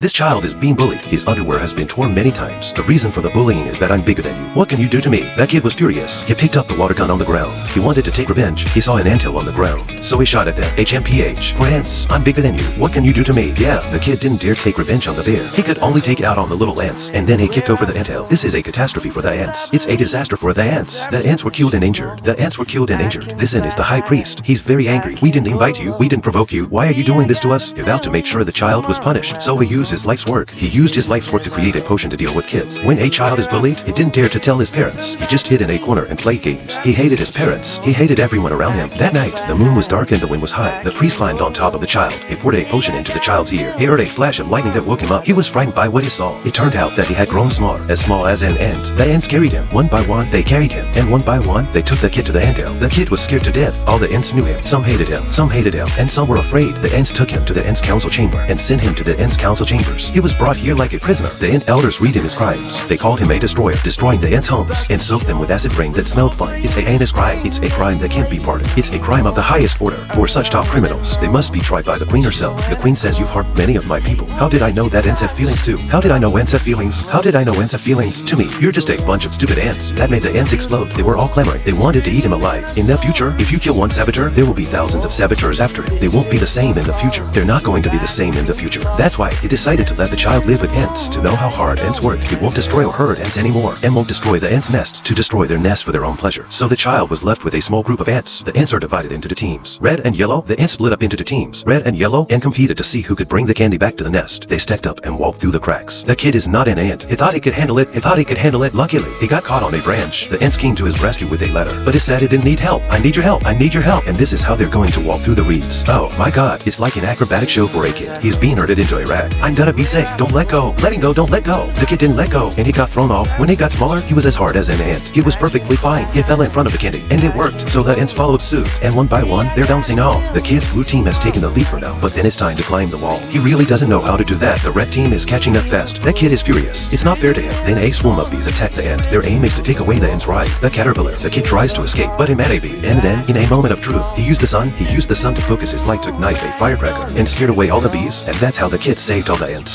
This child is being bullied. His underwear has been torn many times. The reason for the bullying is that I'm bigger than you. What can you do to me? That kid was furious. He picked up the water gun on the ground. He wanted to take revenge. He saw an anthill on the ground, so he shot at them. HMPH. For ants. I'm bigger than you. What can you do to me? Yeah, the kid didn't dare take revenge on the bear. He could only take it out on the little ants, and then he kicked over the anthill. This is a catastrophe for the ants. It's a disaster for the ants. The ants were killed and injured. The ants were killed and injured. This ant is the high priest. He's very angry. We didn't invite you. We didn't provoke you. Why are you doing this to us? He vowed to make sure the child was punished, so he used his life's work. He used his life's work to create a potion to deal with kids. When a child is bullied, he didn't dare to tell his parents. He just hid in a corner and played games. He hated his parents. He hated everyone around him. That night, the moon was dark and the wind was high. The priest climbed on top of the child. He poured a potion into the child's ear. He heard a flash of lightning that woke him up. He was frightened by what he saw. It turned out that he had grown small as an ant. The ants carried him. One by one, they carried him. And one by one, they took the kid to the anthill. The kid was scared to death. All the ants knew him. Some hated him, and some were afraid. The ants took him to the ants council chamber and sent him to the ants council chambers. He was brought here like a prisoner. The ant elders read him his crimes. They called him a destroyer, destroying the ants' homes, and soaked them with acid rain that smelled fine. It's a heinous crime. It's a crime that can't be pardoned. It's a crime of the highest order. For such top criminals, they must be tried by the queen herself. The queen says you've harmed many of my people. How did I know that ants have feelings too? How did I know ants have feelings? How did I know ants have feelings? To me, you're just a bunch of stupid ants. That made the ants explode. They were all clamoring. They wanted to eat him alive. In the future, if you kill one saboteur, there will be thousands of saboteurs after him. They won't be the same in the future. They're not going to be the same in the future. That's why he decided to let the child live with ants, to know how hard ants work. He won't destroy or hurt ants anymore, and won't destroy the ants' nest to destroy their nest for their own pleasure. So the child was left with a small group of ants. The ants are divided into the teams. Red and yellow, the ants split up into the teams. Red and yellow, and competed to see who could bring the candy back to the nest. They stacked up and walked through the cracks. The kid is not an ant. He thought he could handle it. Luckily, he got caught on a branch. The ants came to his rescue with a ladder, but it said it didn't need help. I need your help. I need your help. And this is how they're going to walk through the reeds. Oh my god, it's like an acrobatic show for a kid. He's being herded into a rag. I'm gonna be sick. Don't let go. Letting go, don't let go. The kid didn't let go, and he got thrown off. When he got smaller, he was as hard as an ant. He was perfectly fine. He fell in front of the candy, and it worked. So the ants followed suit, and one by one, they're bouncing off. The kid's blue team has taken the lead for now, but then it's time to climb the wall. He really doesn't know how to do that. The red team is catching up fast. That kid is furious. It's not fair to him. Then a swarm of bees attack the ant. Their aim is to take away the ant's ride, the caterpillar. The kid tries to escape, but he met a bee. And then, in a moment of truth, he used the sun to focus his light to ignite a firecracker and scared away all the bees, and that's how the kid saved all the ants.